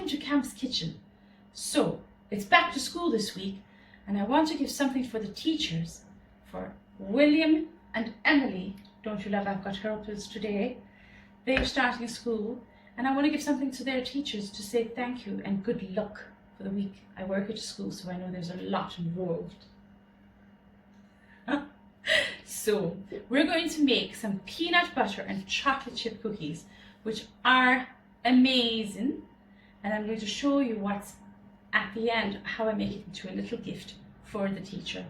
welcome to Kamp's kitchen. So, it's back to school this week, and I want to give something for the teachers, for William and Emily. Don't you love I've got helpers today? They're starting school, and I want to give something to their teachers to say thank you and good luck for the week. I work at a school, so I know there's a lot involved. So, we're going to make some peanut butter and chocolate chip cookies, which are amazing. And I'm going to show you what's at the end, how I make it into a little gift for the teacher.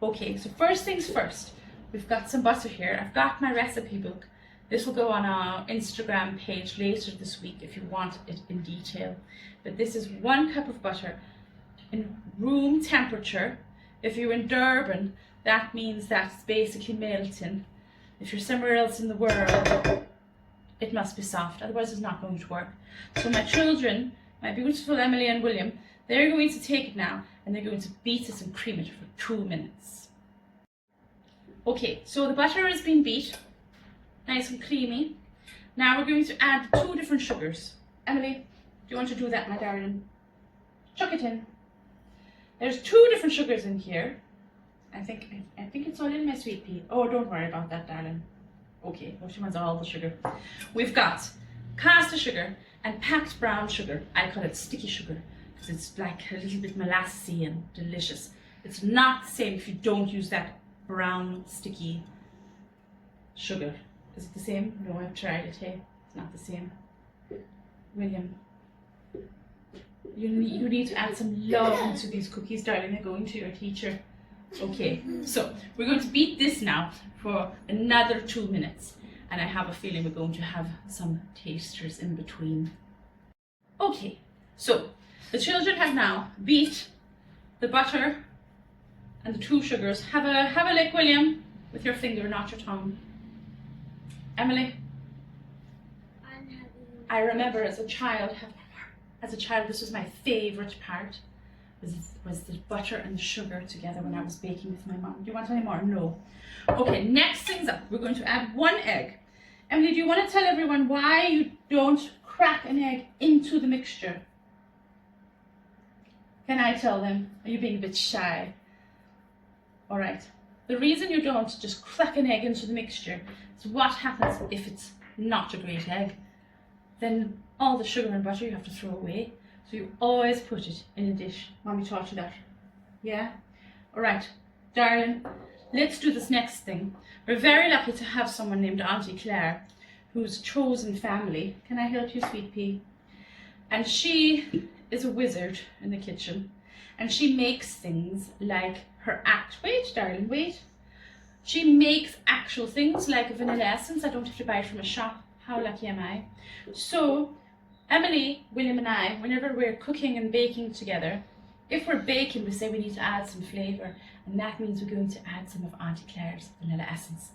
Okay, so first things first, we've got some butter here. I've got my recipe book. This will go on our Instagram page later this week if you want it in detail. But this is 1 cup of butter in room temperature. If you're in Durban, that means that's basically melting. If you're somewhere else in the world, it must be soft, otherwise it's not going to work. So my children, my beautiful Emily and William, they're going to take it now and they're going to beat it and cream it for 2 minutes. Okay, so the butter has been beat, nice and creamy. Now we're going to add 2 different sugars. Emily, do you want to do that, my darling? Chuck it in. There's 2 different sugars in here. I think it's all in, my sweet pea. Oh, don't worry about that, darling. Okay, well, she wants all the sugar. We've got caster sugar and packed brown sugar. I call it sticky sugar because it's like a little bit molassy and delicious. It's not the same if you don't use that brown sticky sugar. Is it the same? No, I've tried it, hey. It's not the same. William, you need to add some love into these cookies, darling. They're going to your teacher. Okay, so we're going to beat this now for another 2 minutes, and I have a feeling we're going to have some tasters in between. Okay, so the children have now beat the butter and the 2 sugars. Have a lick, William, with your finger, not your tongue. Emily? I remember as a child, this was my favourite part. Was the butter and the sugar together when I was baking with my mom. Do you want any more? No. Okay, next things up, we're going to add 1 egg. Emily, do you want to tell everyone why you don't crack an egg into the mixture? Can I tell them? Are you being a bit shy? All right. The reason you don't just crack an egg into the mixture is what happens if it's not a great egg. Then all the sugar and butter you have to throw away. So you always put it in a dish. Mommy taught you that. Yeah? Alright, darling, let's do this next thing. We're very lucky to have someone named Auntie Claire, who's chosen family. Can I help you, sweet pea? And she is a wizard in the kitchen. And she makes things like wait, darling, wait. She makes actual things like a vanilla essence. I don't have to buy it from a shop. How lucky am I? So, Emily, William and I, whenever we're cooking and baking together, if we're baking, we say we need to add some flavour, and that means we're going to add some of Auntie Claire's vanilla essence.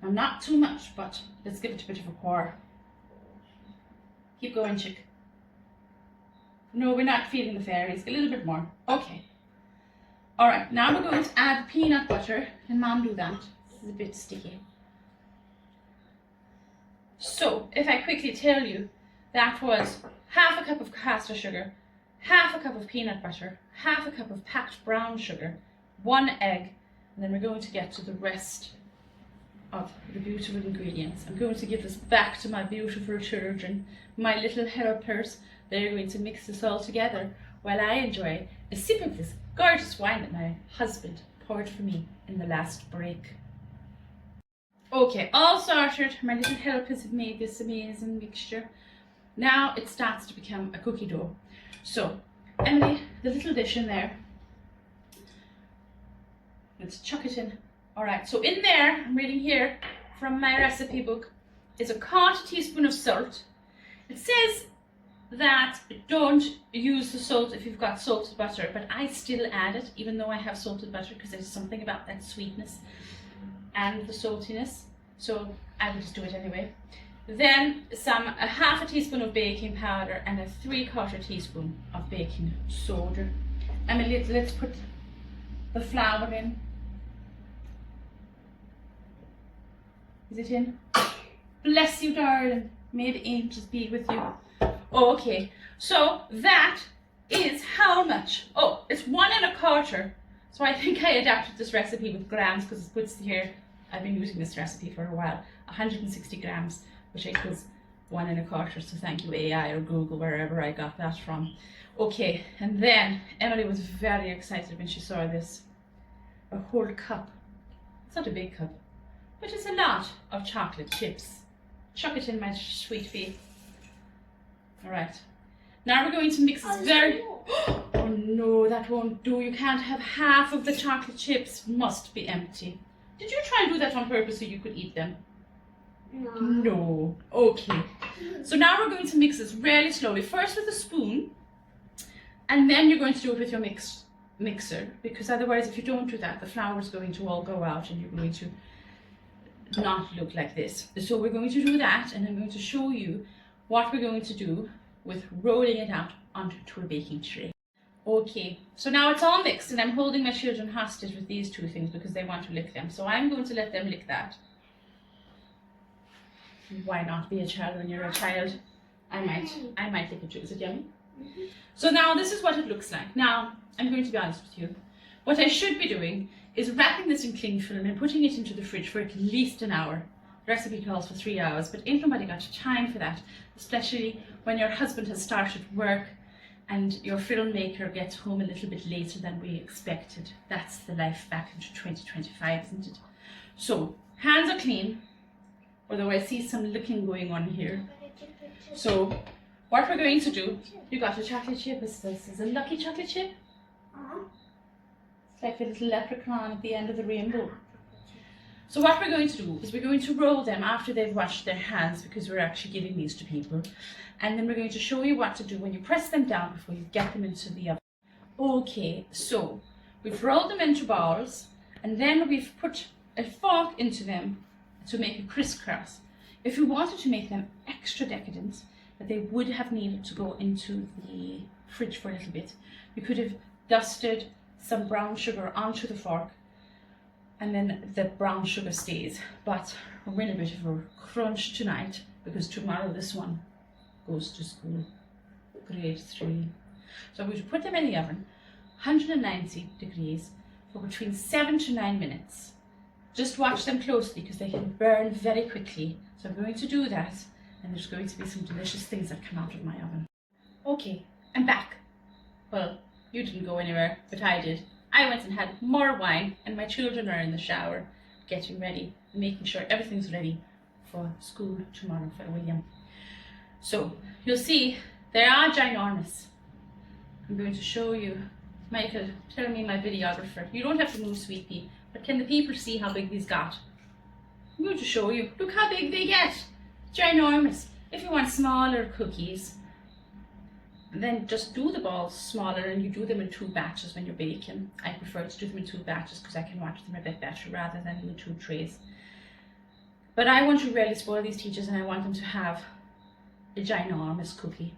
Now, not too much, but let's give it a bit of a pour. Keep going, chick. No, we're not feeding the fairies. A little bit more. Okay. Alright, now we're going to add peanut butter. Can Mom do that? This is a bit sticky. So, if I quickly tell you, that was half a cup of caster sugar, half a cup of peanut butter, half a cup of packed brown sugar, 1 egg, and then we're going to get to the rest of the beautiful ingredients. I'm going to give this back to my beautiful children, my little helpers. They're going to mix this all together while I enjoy a sip of this gorgeous wine that my husband poured for me in the last break. Okay, all sorted. My little helpers have made this amazing mixture. Now it starts to become a cookie dough. So, Emily, the little dish in there, let's chuck it in. Alright, so in there, I'm reading here from my recipe book, is a 1/4 teaspoon of salt. It says that don't use the salt if you've got salted butter, but I still add it even though I have salted butter because there's something about that sweetness and the saltiness, so I will just do it anyway. Then a 1/2 teaspoon of baking powder and a 3/4 teaspoon of baking soda. And let's put the flour in. Is it in? Bless you, darling. May the angels be with you. Okay, So that is how much? Oh, it's 1¼ So I think I adapted this recipe with grams because it puts here, I've been using this recipe for a while, 160 grams, which equals 1¼ So thank you AI or Google, wherever I got that from. Okay, and then Emily was very excited when she saw this. A whole cup. It's not a big cup, but it's a lot of chocolate chips. Chuck it in my sweet pea. All right. Now we're going to mix this very... Oh no, that won't do. You can't have half of the chocolate chips. Must be empty. Did you try and do that on purpose so you could eat them? No. No. Okay. So now we're going to mix this really slowly. First with a spoon, and then you're going to do it with your mixer, because otherwise if you don't do that, the flour is going to all go out and you're going to not look like this. So we're going to do that, and I'm going to show you what we're going to do with rolling it out onto a baking tray. Okay, so now it's all mixed, and I'm holding my children hostage with these two things because they want to lick them. So I'm going to let them lick that. Why not be a child when you're a child? I might lick it too. Is it yummy? So now this is what it looks like. Now, I'm going to be honest with you. What I should be doing is wrapping this in cling film and putting it into the fridge for at least an hour. The recipe calls for 3 hours, but ain't nobody got time for that, especially when your husband has started work and your filmmaker gets home a little bit later than we expected. That's the life back into 2025, isn't it? So, hands are clean, although I see some licking going on here. So, what we're going to do, you got a chocolate chip. This is a lucky chocolate chip. It's like a little leprechaun at the end of the rainbow. So what we're going to do is we're going to roll them after they've washed their hands, because we're actually giving these to people. And then we're going to show you what to do when you press them down before you get them into the oven. Okay, so we've rolled them into balls, and then we've put a fork into them to make a crisscross. If we wanted to make them extra decadent, that they would have needed to go into the fridge for a little bit, we could have dusted some brown sugar onto the fork, and then the brown sugar stays. But we're in a bit of a crunch tonight because tomorrow this one goes to school, grade 3. So I'm going to put them in the oven, 190 degrees, for between 7 to 9 minutes. Just watch them closely because they can burn very quickly. So I'm going to do that, and there's going to be some delicious things that come out of my oven. Okay, I'm back. Well, you didn't go anywhere, but I did. I went and had more wine, and my children are in the shower getting ready, making sure everything's ready for school tomorrow for William. So you'll see they are ginormous. I'm going to show you. Michael, tell me, my videographer, you don't have to move, sweet pea, but can the people see how big these got? I'm going to show you. Look how big they get. Ginormous. If you want smaller cookies, then just do the balls smaller, and you do them in 2 batches when you're baking. I prefer to do them in 2 batches because I can watch them a bit better rather than in 2 trays. But I want to really spoil these teachers, and I want them to have a ginormous cookie,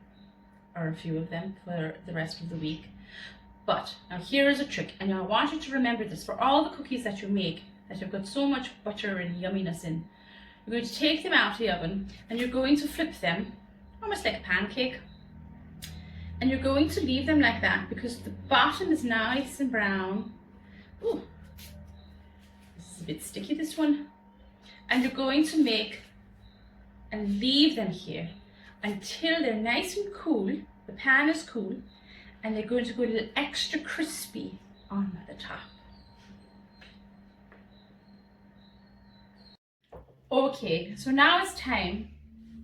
or a few of them, for the rest of the week. But now here is a trick, and I want you to remember this for all the cookies that you make that have got so much butter and yumminess in. You're going to take them out of the oven, and you're going to flip them almost like a pancake. And you're going to leave them like that because the bottom is nice and brown. Ooh, this is a bit sticky, this one. And you're going to make and leave them here until they're nice and cool. The pan is cool, and they're going to go a little extra crispy on the top. Okay, so now it's time.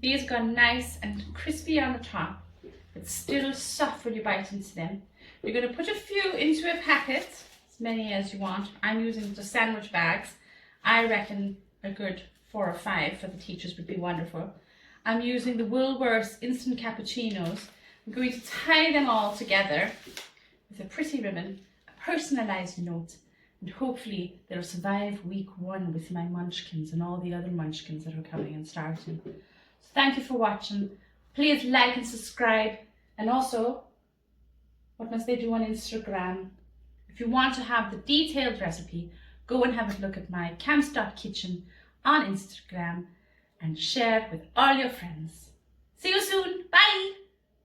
These gone nice and crispy on the top, but still soft when you bite into them. You're going to put a few into a packet, as many as you want. I'm using the sandwich bags. I reckon a good 4 or 5 for the teachers would be wonderful. I'm using the Woolworths instant cappuccinos. I'm going to tie them all together with a pretty ribbon, a personalised note, and hopefully they'll survive week 1 with my munchkins and all the other munchkins that are coming and starting. So thank you for watching. Please like and subscribe, and also, what must they do on Instagram? If you want to have the detailed recipe, go and have a look at my Kamp.kitchen on Instagram and share it with all your friends. See you soon. Bye.